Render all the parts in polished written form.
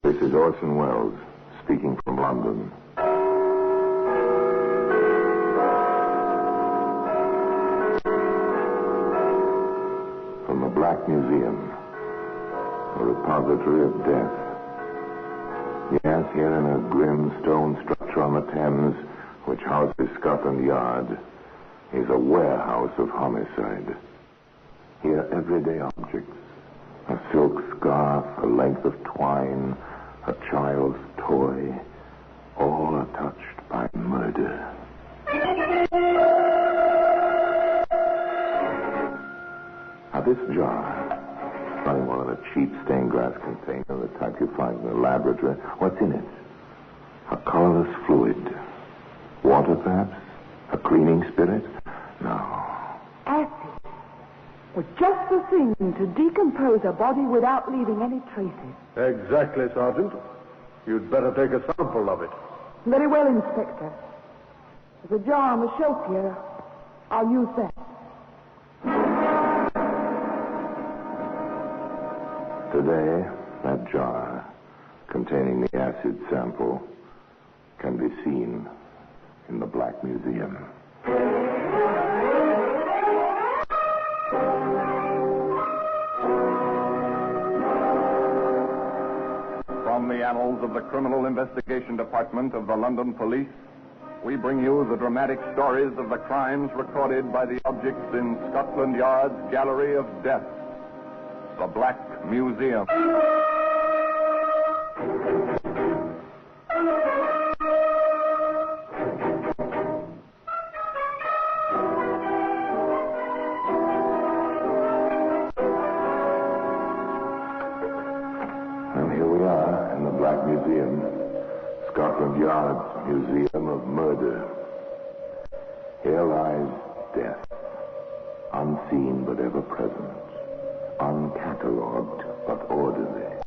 This is Orson Welles, speaking from London. From the Black Museum, a repository of death. Yes, here in a grim stone structure on the Thames, which houses Scotland Yard, is a warehouse of homicide. Here, everyday objects, a silk scarf, a length of twine, a child's toy, all are touched by murder. Now, this jar, nothing more than a cheap stained glass container, the type you find in a laboratory. What's in it? A colorless fluid. Water, perhaps? A cleaning spirit? No. Acid. Was just the thing to decompose a body without leaving any traces. Exactly, Sergeant. You'd better take a sample of it. Very well, Inspector. There's a jar on the shelf here. I'll use that. Today, that jar containing the acid sample can be seen in the Black Museum. From the annals of the Criminal Investigation Department of the London Police, we bring you the dramatic stories of the crimes recorded by the objects in Scotland Yard's Gallery of Death, the Black Museum. And here we are in the Black Museum, Scotland Yard's Museum of Murder. Here lies death, unseen but ever present, uncatalogued but orderly,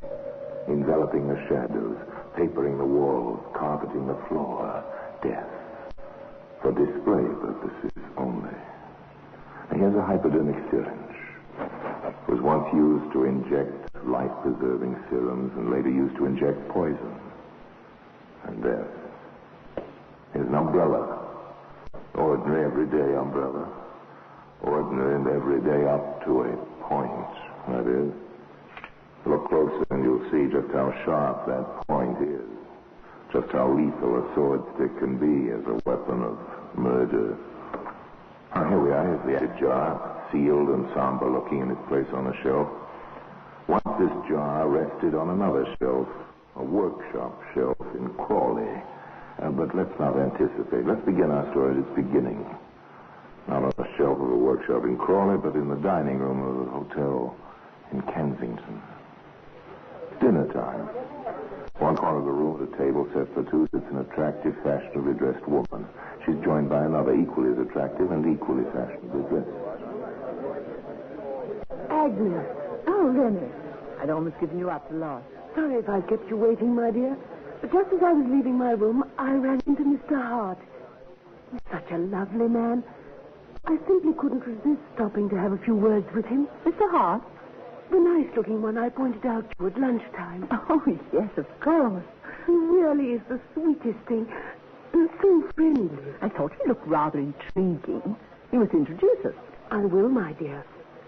enveloping the shadows, papering the walls, carpeting the floor. Death, for display purposes only. And here's a hypodermic syringe. It was once used to inject life-preserving serums and later used to inject poison. And death. Here's an umbrella. Ordinary, everyday umbrella. Ordinary and everyday up to a point. That is. Look closer and you'll see just how sharp that point is. Just how lethal a sword stick can be as a weapon of murder. Now, here we are. Here's the acid jar, sealed and somber looking in its place on the shelf. Once this jar rested on another shelf, a workshop shelf in Crawley. But let's not anticipate. Let's begin our story at its beginning. Not on the shelf of a workshop in Crawley, but in the dining room of a hotel in Kensington. Dinner time. One corner of the room, at a table set for two, sits an attractive, fashionably dressed woman. She's joined by another equally as attractive and equally fashionably dressed. Agnes. Oh, Leonard. I'd almost given you up for lost. Sorry if I kept you waiting, my dear. But just as I was leaving my room, I ran into Mr. Hart. He's such a lovely man. I simply couldn't resist stopping to have a few words with him. Mr. Hart? The nice-looking one I pointed out to you at lunchtime. Oh, yes, of course. He really is the sweetest thing. And so friendly. I thought he looked rather intriguing. You must introduce us. I will, my dear.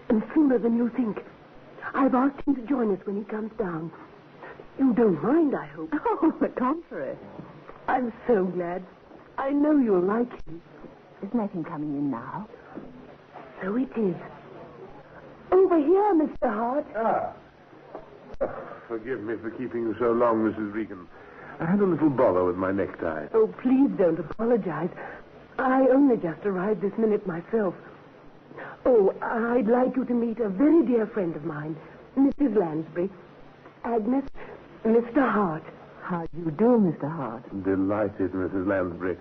And sooner than you think. I've asked him to join us when he comes down. You don't mind, I hope. Oh, the contrary. I'm so glad. I know you'll like him. Isn't that him coming in now? So it is. Over here, Mr. Hart. Forgive me for keeping you so long, Mrs. Regan. I had a little bother with my necktie. Oh, please don't apologize. I only just arrived this minute myself. Oh, I'd like you to meet a very dear friend of mine, Mrs. Lansbury. Agnes, Mr. Hart. How do you do, Mr. Hart? Delighted, Mrs. Lansbury.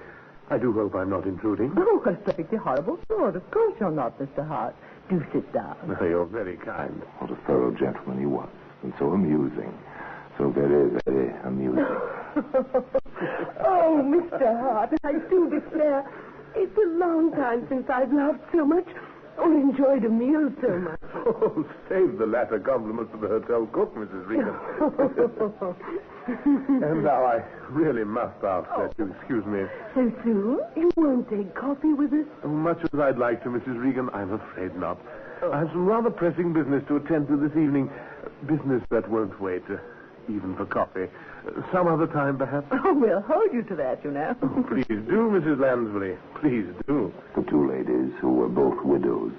I do hope I'm not intruding. Oh, a perfectly horrible sort. Of course you're not, Mr. Hart. Do sit down. Oh, you're very kind. What a thorough gentleman he was. And so amusing. So very, very amusing. Oh, Mr. Hart, I do declare, it's a long time since I've laughed so much or enjoyed a meal so much. Oh, save the latter compliment for the hotel cook, Mrs. Regan. And now I really must ask that you excuse me. So soon? You won't take coffee with us? Oh, much as I'd like to, Mrs. Regan, I'm afraid not. I have some rather pressing business to attend to this evening. Business that won't wait, even for coffee. Some other time, perhaps? Oh, we'll hold you to that, you know. Oh, please do, Mrs. Lansbury. Please do. The two ladies, who were both widows,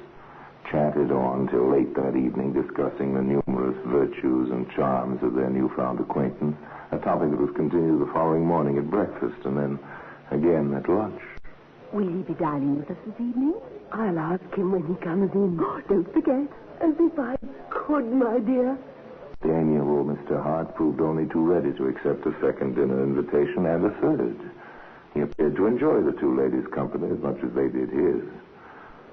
chatted on till late that evening, discussing the numerous virtues and charms of their newfound acquaintance, a topic that was continued the following morning at breakfast and then again at lunch. Will he be dining with us this evening? I'll ask him when he comes in. Don't forget. As if I could, my dear. The amiable Mr. Hart proved only too ready to accept a second dinner invitation and a third. He appeared to enjoy the two ladies' company as much as they did his.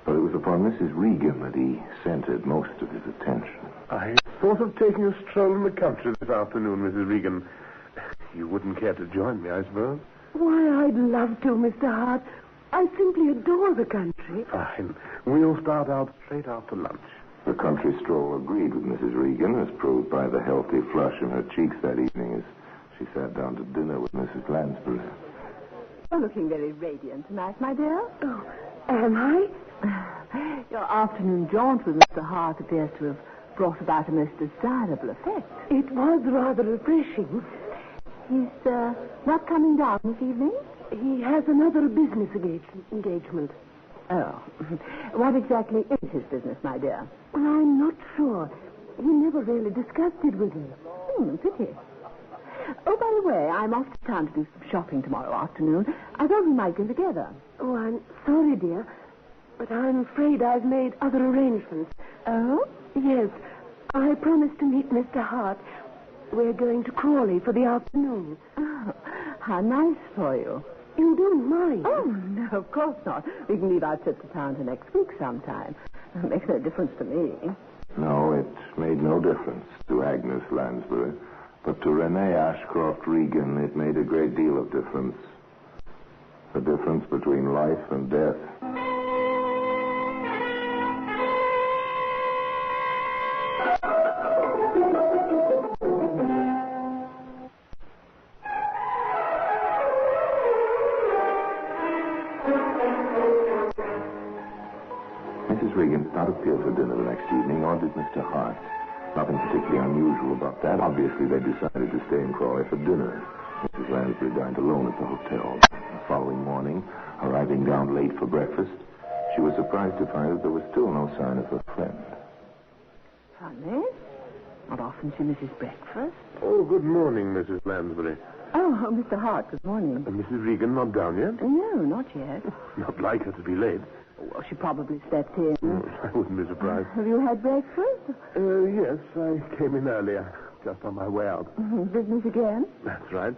But it was upon Mrs. Regan that he centered most of his attention. I thought of taking a stroll in the country this afternoon, Mrs. Regan. You wouldn't care to join me, I suppose? Why, I'd love to, Mr. Hart. I simply adore the country. Fine. We'll start out straight after lunch. The country stroll agreed with Mrs. Regan, as proved by the healthy flush in her cheeks that evening as she sat down to dinner with Mrs. Lansbury. You're looking very radiant tonight, my dear. Oh, am I? Your afternoon jaunt with Mr. Hart appears to have brought about a most desirable effect. It was rather refreshing. He's not coming down this evening? He has another business engagement. Oh. What exactly is his business, my dear? Well, I'm not sure. He never really discussed it with me. Pity. Oh, by the way, I'm off to town to do some shopping tomorrow afternoon. I thought we might go together. Oh, I'm sorry, dear, but I'm afraid I've made other arrangements. Oh? Yes, I promised to meet Mr. Hart. We're going to Crawley for the afternoon. Oh, how nice for you. You don't mind? Oh, no, of course not. We can leave our trip to town to next week sometime. It makes no difference to me. No, it made no difference to Agnes Lansbury. But to Renee Ashcroft Regan, it made a great deal of difference. The difference between life and death. Mrs. Regan did not appear for dinner the next evening, or did Mr. Hart. Nothing particularly unusual about that. Obviously, they decided to stay in Crawley for dinner. Mrs. Lansbury dined alone at the hotel. The following morning, arriving down late for breakfast, she was surprised to find that there was still no sign of her friend. Funny. Not often she misses breakfast. Oh, good morning, Mrs. Lansbury. Oh, Mr. Hart, good morning. Mrs. Regan not down yet? No, not yet. Not like her to be late. Well, she probably slept in. I wouldn't be surprised. Have you had breakfast? Yes, I came in earlier, just on my way out. Business again? That's right.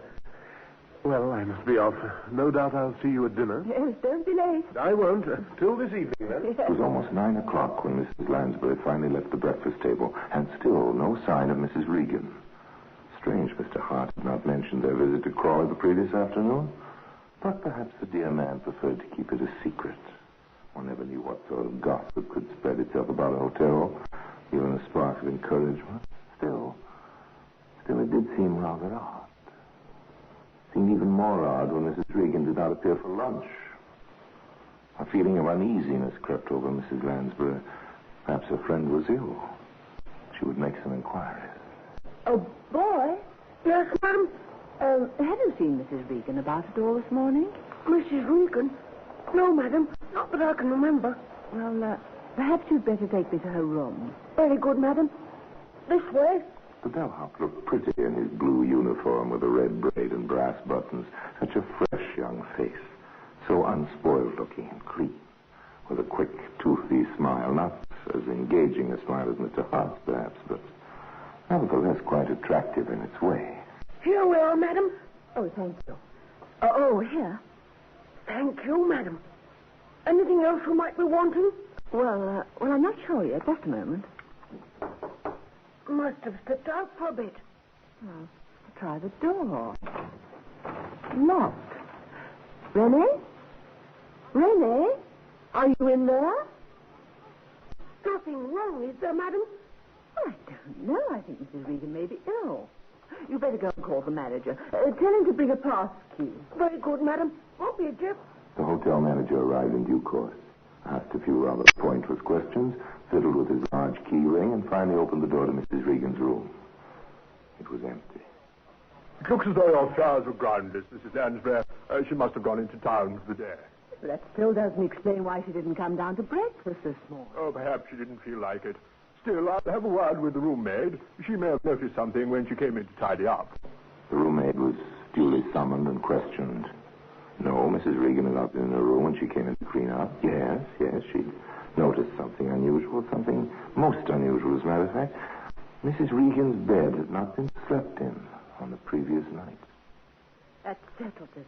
Well, I must be off. No doubt I'll see you at dinner. Yes, don't be late. I won't. Till this evening, then. It was almost 9 o'clock when Mrs. Lansbury finally left the breakfast table, and still no sign of Mrs. Regan. Strange Mr. Hart had not mentioned their visit to Crawley the previous afternoon. But perhaps the dear man preferred to keep it a secret. One never knew what sort of gossip could spread itself about a hotel, even a spark of encouragement. Still, it did seem rather odd. Seemed even more odd when Mrs. Regan did not appear for lunch. A feeling of uneasiness crept over Mrs. Lansbury. Perhaps her friend was ill. She would make some inquiries. Oh, boy. Yes, ma'am? Have you seen Mrs. Regan about at all this morning? Mrs. Regan? No, madam. Not that I can remember. Well, perhaps you'd better take me to her room. Very good, madam. This way. The bellhop looked pretty in his blue uniform with a red braid and brass buttons. Such a fresh young face. So unspoiled looking and clean. With a quick, toothy smile. Not as engaging a smile as Mr. Hart's, perhaps, but nevertheless quite attractive in its way. Here we are, madam. Oh, thank you. Oh, here. Thank you, madam. Anything else you might be wanting? Well, I'm not sure yet. Just a moment. Must have stepped out for a bit. Oh, I'll try the door. Locked. Renee? Renee? Are you in there? nothing wrong, is there, madam? I don't know. I think Mrs. Regan may be ill. You better go and call the manager. Tell him to bring a pass key. Very good, madam. Won't be a Jeff. The hotel manager arrived in due course, asked a few rather pointless questions, fiddled with his large key ring, and finally opened the door to Mrs. Regan's room. It was empty. It looks as though your flowers were groundless, Mrs. Lansbury. She must have gone into town for the day. But that still doesn't explain why she didn't come down to breakfast this morning. Oh, perhaps she didn't feel like it. Still, I'll have a word with the room-maid. She may have noticed something when she came in to tidy up. The room-maid was duly summoned and questioned. No, Mrs. Regan had not been in her room when she came in to clean up. Yes, she'd noticed something unusual, something most unusual, as a matter of fact. Mrs. Regan's bed had not been slept in on the previous night. That settles it.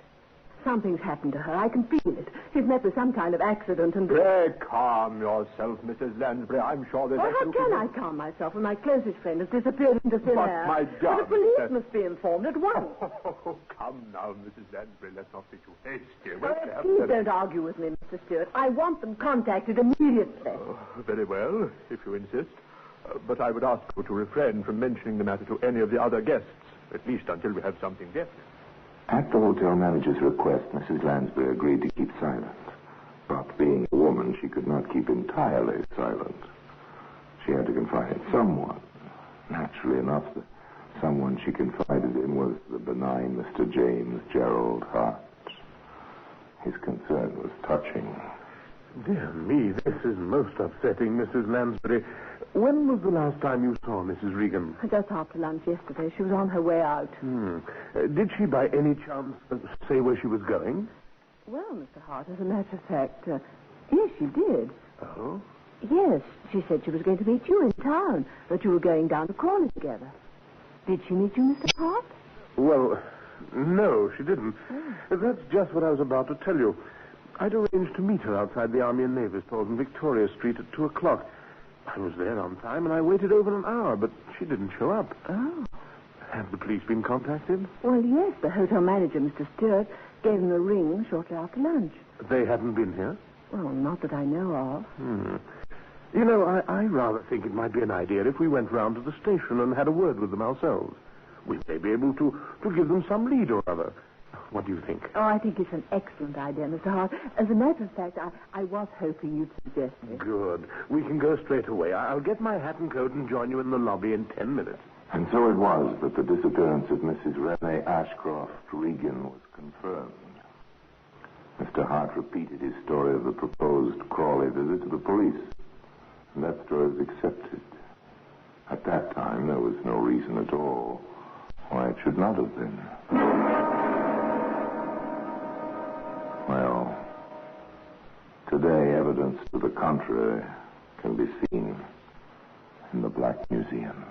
Something's happened to her. I can feel it. She's met with some kind of accident and... Pray calm yourself, Mrs. Lansbury. I'm sure there's... Well, how can I calm myself when my closest friend has disappeared into thin But, air? my Well, darling, the police that- must be informed at once. Oh, come now, Mrs. Lansbury. Let's not be too hasty. Oh, Well, perhaps please that- don't argue with me, Mr. Stewart. I want them contacted immediately. Oh, very well, if you insist. But I would ask you to refrain from mentioning the matter to any of the other guests, at least until we have something definite. At the hotel manager's request, Mrs. Lansbury agreed to keep silent. But being a woman, she could not keep entirely silent. She had to confide in someone. Naturally enough, the someone she confided in was the benign Mr. James Gerald Hart. His concern was touching. Dear me, this is most upsetting, Mrs. Lansbury. When was the last time you saw Mrs. Regan? Just after lunch yesterday. She was on her way out. Did she by any chance say where she was going? Well, Mr. Hart, as a matter of fact, yes, she did. Oh? Yes, she said she was going to meet you in town, that you were going down to Crawley together. Did she meet you, Mr. Hart? Well, no, she didn't. That's just what I was about to tell you. I'd arranged to meet her outside the Army and Navy Stores in Victoria Street at 2 o'clock. I was there on time, and I waited over an hour, but she didn't show up. Oh. Have the police been contacted? Well, yes, the hotel manager, Mr. Stewart, gave them a ring shortly after lunch. They hadn't been here? Well, not that I know of. You know, I rather think it might be an idea if we went round to the station and had a word with them ourselves. We may be able to give them some lead or other. What do you think? Oh, I think it's an excellent idea, Mr. Hart. As a matter of fact, I was hoping you'd suggest it. Good. We can go straight away. I'll get my hat and coat and join you in the lobby in 10 minutes. And so it was that the disappearance of Mrs. Renee Ashcroft Regan was confirmed. Mr. Hart repeated his story of the proposed Crawley visit to the police. And that story was accepted. At that time, there was no reason at all why it should not have been. Well, today evidence to the contrary can be seen in the Black Museum.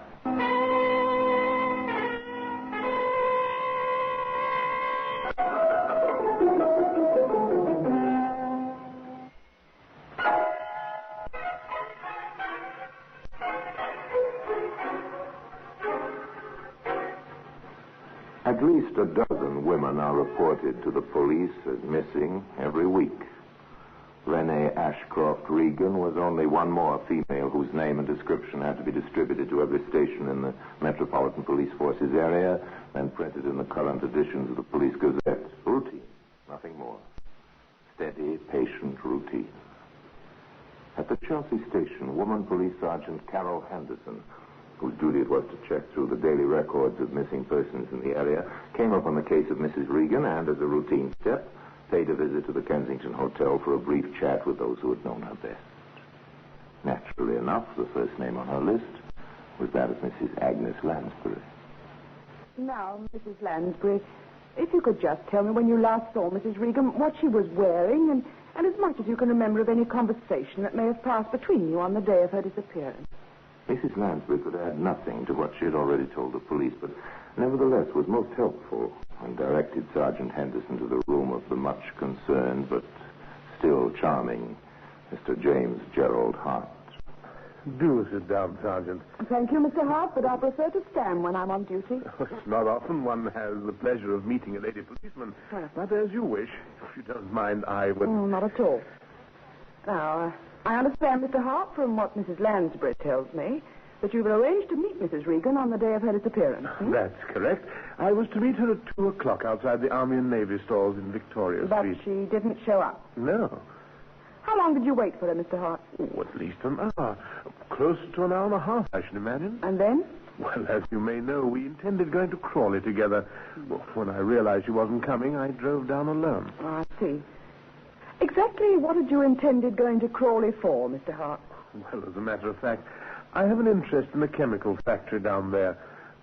At least a dozen women are reported to the police as missing every week. Renee Ashcroft Regan was only one more female whose name and description had to be distributed to every station in the Metropolitan Police Force's area and printed in the current editions of the Police Gazette. Routine, nothing more. Steady, patient routine. At the Chelsea station, Woman Police Sergeant Carol Henderson, whose duty it was to check through the daily records of missing persons in the area, came up on the case of Mrs. Regan and, as a routine step, paid a visit to the Kensington Hotel for a brief chat with those who had known her best. Naturally enough, the first name on her list was that of Mrs. Agnes Lansbury. Now, Mrs. Lansbury, if you could just tell me when you last saw Mrs. Regan, what she was wearing, and as much as you can remember of any conversation that may have passed between you on the day of her disappearance. Mrs. Lansbury could add nothing to what she had already told the police, but nevertheless was most helpful and directed Sergeant Henderson to the room of the much concerned but still charming Mr. James Gerald Hart. Do sit down, Sergeant. Thank you, Mr. Hart, but I prefer to stand when I'm on duty. It's not often one has the pleasure of meeting a lady policeman. But as you wish. If you don't mind, I would... Not at all. Now, I understand, Mr. Hart, from what Mrs. Lansbury tells me, that you've arranged to meet Mrs. Regan on the day of her disappearance. That's correct. I was to meet her at 2 o'clock outside the Army and Navy stores in Victoria But Street. she didn't show up. No. How long did you wait for her, Mr. Hart? Oh, at least an hour. Close to an hour and a half, I should imagine. And then? Well, as you may know, we intended going to Crawley together. Well, when I realized she wasn't coming, I drove down alone. Oh, I see. Exactly what had you intended going to Crawley for, Mr. Hart? Well, as a matter of fact, I have an interest in the chemical factory down there.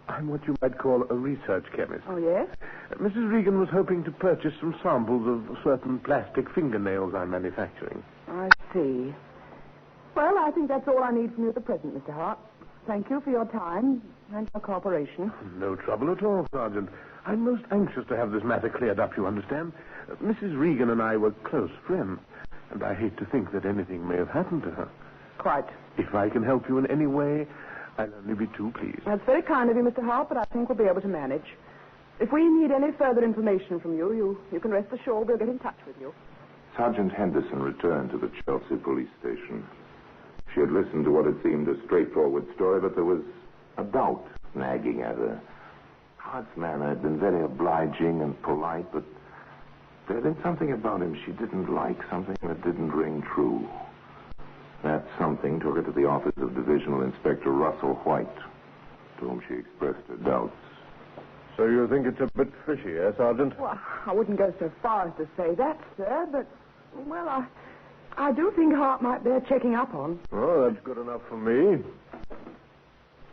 I'm what you might call a research chemist. Oh, yes? Mrs. Regan was hoping to purchase some samples of certain plastic fingernails I'm manufacturing. I see. Well, I think that's all I need from you at the present, Mr. Hart. Thank you for your time and your cooperation. No trouble at all, Sergeant. I'm most anxious to have this matter cleared up, you understand. Mrs. Regan and I were close friends, and I hate to think that anything may have happened to her. Quite. If I can help you in any way, I'll only be too pleased. That's very kind of you, Mr. Hart, but I think we'll be able to manage. If we need any further information from you, you can rest assured we'll get in touch with you. Sergeant Henderson returned to the Chelsea police station. She had listened to what had seemed a straightforward story, but there was a doubt nagging at her. Hart's manner had been very obliging and polite, but there had been something about him she didn't like, something that didn't ring true. That something took her to the office of Divisional Inspector Russell White, to whom she expressed her doubts. So you think it's a bit fishy, eh, Sergeant? Well, I wouldn't go so far as to say that, sir, but, well, I do think Hart might bear checking up on. Oh, that's good enough for me.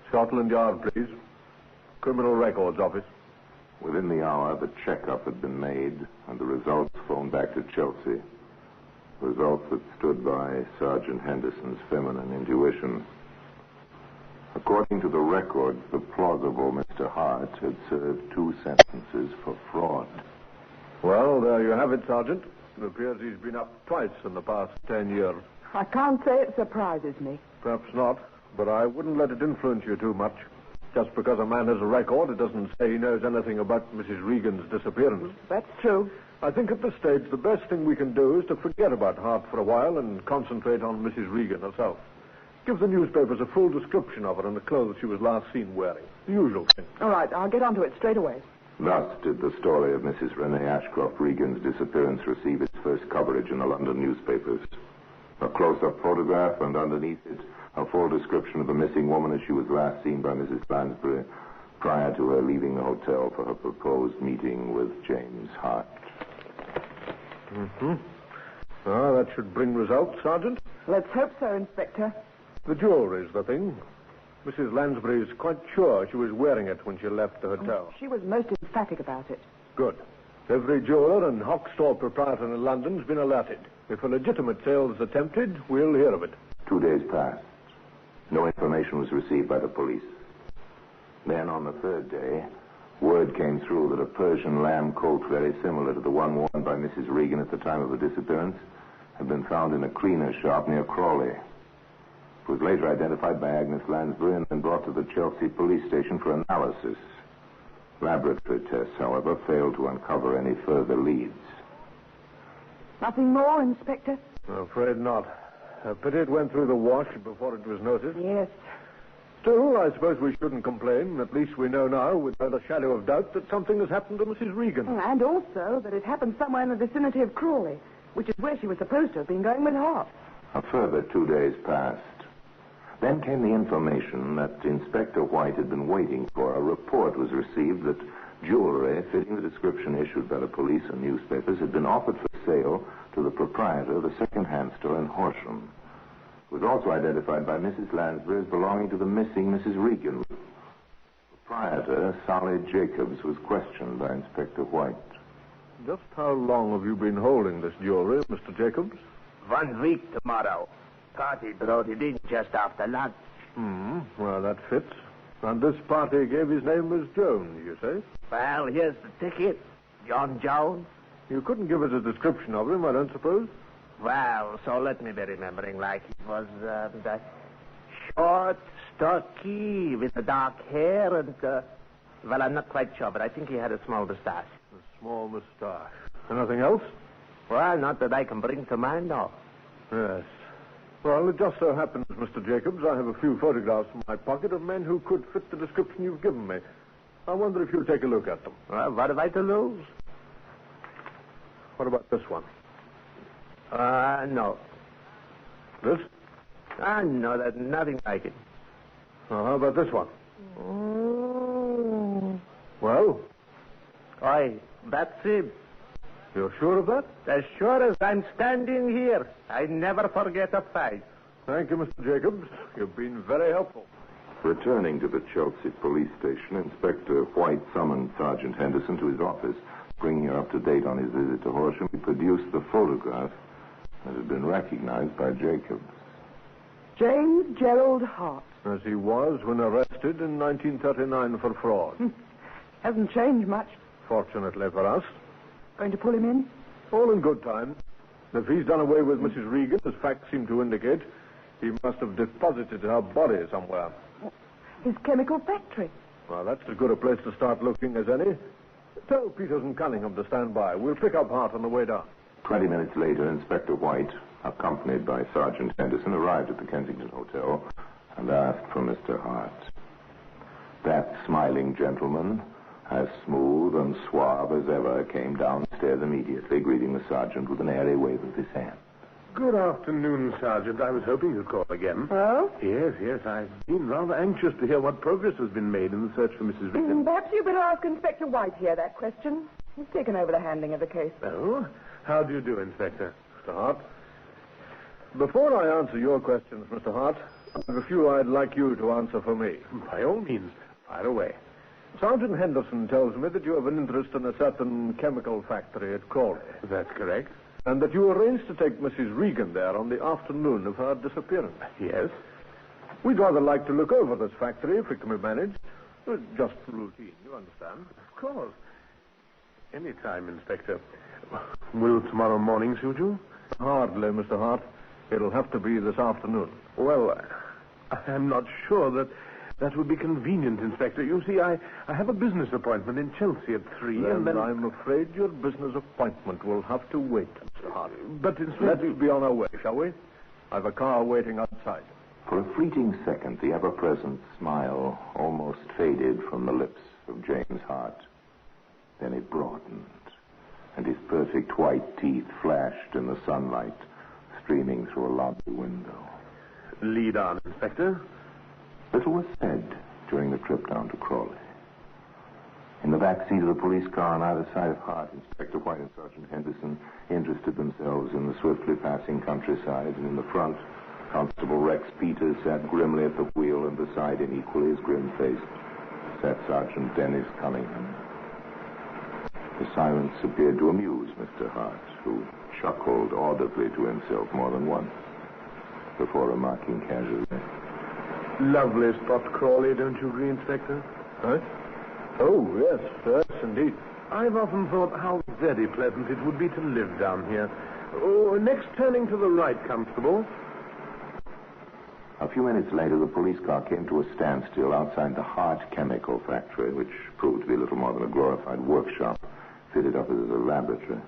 Scotland Yard, please. Criminal Records Office. Within the hour, the checkup had been made, and the results phoned back to Chelsea. Results that stood by Sergeant Henderson's feminine intuition. According to the records, the plausible Mr. Hart had served 2 sentences for fraud. Well, there you have it, Sergeant. It appears he's been up twice in the past 10 years. I can't say it surprises me. Perhaps not, but I wouldn't let it influence you too much. Just because a man has a record, it doesn't say he knows anything about Mrs. Regan's disappearance. That's true. I think at this stage the best thing we can do is to forget about Hart for a while and concentrate on Mrs. Regan herself. Give the newspapers a full description of her and the clothes she was last seen wearing. The usual thing. All right, I'll get onto it straight away. Thus did the story of Mrs. Renee Ashcroft Regan's disappearance receive its first coverage in the London newspapers. A close-up photograph, and underneath it, a full description of the missing woman as she was last seen by Mrs. Lansbury prior to her leaving the hotel for her proposed meeting with James Hart. Mm-hmm. Ah, that should bring results, Sergeant. Let's hope so, Inspector. The jewelry's the thing. Mrs. Lansbury is quite sure she was wearing it when she left the hotel. She was most emphatic about it. Good. Every jeweler and hock store proprietor in London's been alerted. If a legitimate sale is attempted, we'll hear of it. 2 days passed. No information was received by the police. Then, on the 3rd day, word came through that a Persian lamb coat very similar to the one worn by Mrs. Regan at the time of her disappearance had been found in a cleaner's shop near Crawley. It was later identified by Agnes Lansbury and then brought to the Chelsea police station for analysis. Laboratory tests, however, failed to uncover any further leads. Nothing more, Inspector? I'm afraid not. A pity it went through the wash before it was noticed. Yes. Still, I suppose we shouldn't complain. At least we know now, without a shadow of doubt, that something has happened to Mrs. Regan. And also that it happened somewhere in the vicinity of Crawley, which is where she was supposed to have been going with Hart. A further 2 days passed. Then came the information that Inspector White had been waiting for. A report was received that jewelry fitting the description issued by the police and newspapers had been offered for sale to the proprietor of a second-hand store in Horsham. It was also identified by Mrs. Lansbury as belonging to the missing Mrs. Regan. Proprietor, Sally Jacobs, was questioned by Inspector White. Just how long have you been holding this jewelry, Mr. Jacobs? 1 week tomorrow. Party brought it in just after lunch. Well, that fits. And this party gave his name as Jones, you say? Well, here's the ticket. John Jones. You couldn't give us a description of him, I don't suppose? Well, so let me be remembering like he was the short, stocky, with the dark hair and, well, I'm not quite sure, but I think he had a small mustache. A small mustache. Anything else? Well, not that I can bring to mind, no. Yes. Well, it just so happens, Mr. Jacobs, I have a few photographs in my pocket of men who could fit the description you've given me. I wonder if you'll take a look at them. Well, what have I to lose? What about this one? No. This? No, there's nothing like it. How about this one? Well? Aye, that's it. You're sure of that? As sure as I'm standing here, I never forget a fight. Thank you, Mr. Jacobs. You've been very helpful. Returning to the Chelsea police station, Inspector White summoned Sergeant Henderson to his office, bringing her up to date on his visit to Horsham. He produced the photograph that had been recognized by Jacobs. James Gerald Hart. As he was when arrested in 1939 for fraud. Hasn't changed much. Fortunately for us. Going to pull him in? All in good time. If he's done away with Mrs. Regan, as facts seem to indicate, he must have deposited her body somewhere. His chemical factory. Well, that's as good a place to start looking as any. Tell Peters and Cunningham to stand by. We'll pick up Hart on the way down. 20 minutes later, Inspector White, accompanied by Sergeant Henderson, arrived at the Kensington Hotel and asked for Mr. Hart. That smiling gentleman, as smooth and suave as ever, came downstairs immediately, greeting the sergeant with an airy wave of his hand. Good afternoon, Sergeant. I was hoping you'd call again. Oh? Yes. I've been rather anxious to hear what progress has been made in the search for Mrs. Regan. Perhaps you better ask Inspector White here that question. He's taken over the handling of the case. Oh? How do you do, Inspector? Mr. Hart. Before I answer your questions, Mr. Hart, I have a few I'd like you to answer for me. By all means, fire away. Sergeant Henderson tells me that you have an interest in a certain chemical factory at Crawley. That's correct. And that you arranged to take Mrs. Regan there on the afternoon of her disappearance. Yes. We'd rather like to look over this factory if it can be managed. Just routine, you understand? Of course. Any time, Inspector. Will tomorrow morning suit you? Hardly, Mr. Hart. It'll have to be this afternoon. Well, I'm not sure that would be convenient, Inspector. You see, I have a business appointment in Chelsea at 3, Then and then... I'm afraid your business appointment will have to wait, Mr. Hart. But, Inspector... Let's be on our way, shall we? I've a car waiting outside. For a fleeting second, the ever-present smile almost faded from the lips of James Hart. Then it broadened, and his perfect white teeth flashed in the sunlight streaming through a lobby window. Lead on, Inspector. Little was said during the trip down to Crawley. In the back seat of the police car on either side of Hart, Inspector White and Sergeant Henderson interested themselves in the swiftly passing countryside, and in the front, Constable Rex Peters sat grimly at the wheel, and beside him, equally as grim-faced, sat Sergeant Dennis Cunningham. The silence appeared to amuse Mr. Hart, who chuckled audibly to himself more than once before remarking casually, Lovely spot, Crawley, don't you agree, Inspector? Huh? Oh, yes, indeed. I've often thought how very pleasant it would be to live down here. Oh, next turning to the right, Constable. A few minutes later, the police car came to a standstill outside the Hart Chemical Factory, which proved to be little more than a glorified workshop fitted up as a laboratory.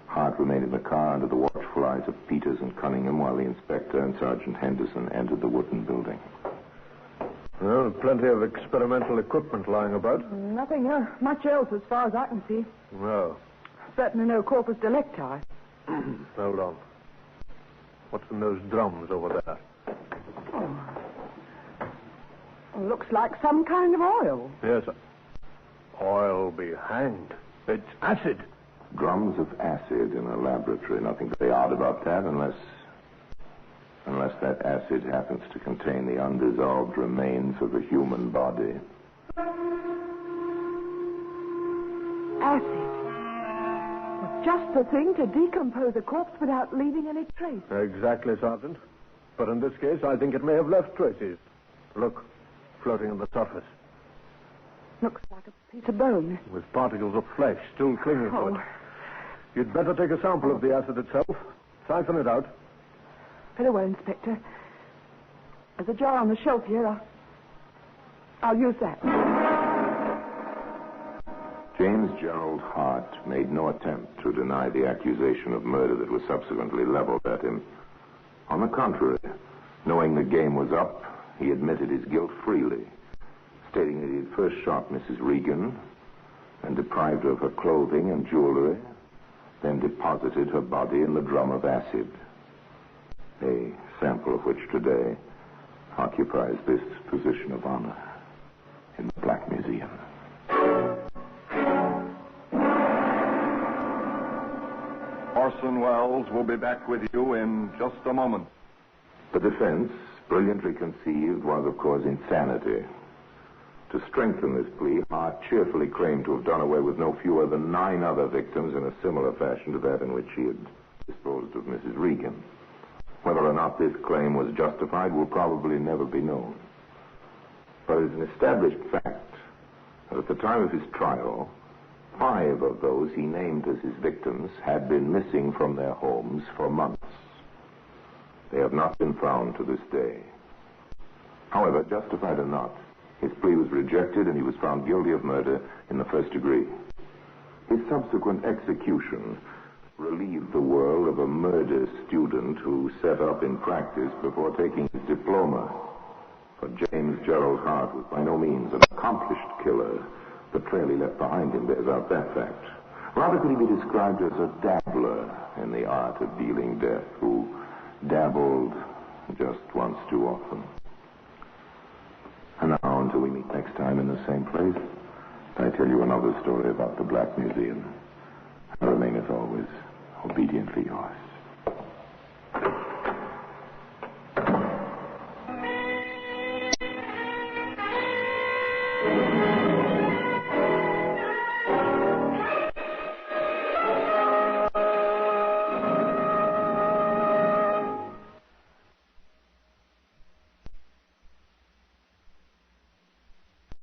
Hart remained in the car under the watchful eyes of Peters and Cunningham while the inspector and Sergeant Henderson entered the wooden building. Well, plenty of experimental equipment lying about. Nothing much else as far as I can see. Well, Certainly no corpus delicti. hold on. What's in those drums over there? Looks like some kind of oil. Yes. Oil be hanged. It's acid. Drums of acid in a laboratory. Nothing very odd about that, unless that acid happens to contain the undissolved remains of a human body. Acid. Just the thing to decompose a corpse without leaving any trace. Exactly, Sergeant. But in this case, I think it may have left traces. Look, floating on the surface, Looks like a piece of bone. with particles of flesh still clinging to it. You'd better take a sample of the acid itself. Siphon it out. Very well, Inspector. There's a jar on the shelf here. I'll use that. James Gerald Hart made no attempt to deny the accusation of murder that was subsequently leveled at him. On the contrary, knowing the game was up, he admitted his guilt freely, stating that he had first shot Mrs. Regan and deprived her of her clothing and jewelry, then deposited her body in the drum of acid, a sample of which today occupies this position of honor in the Black Museum. Orson Welles will be back with you in just a moment. The defense, brilliantly conceived, was, of course, insanity. To strengthen this plea, Hart cheerfully claimed to have done away with no fewer than 9 other victims in a similar fashion to that in which he had disposed of Mrs. Regan. Whether or not this claim was justified will probably never be known. But it is an established fact that at the time of his trial, 5 of those he named as his victims had been missing from their homes for months. They have not been found to this day. However, justified or not, his plea was rejected and he was found guilty of murder in the first degree. His subsequent execution relieved the world of a murder student who set up in practice before taking his diploma. For James Gerald Hart was by no means an accomplished killer. The trail he left behind him bears out that fact. Rather could he be described as a dabbler in the art of dealing death, who dabbled just once too often. And now, until we meet next time in the same place, I tell you another story about the Black Museum. I remain, as always, obediently yours.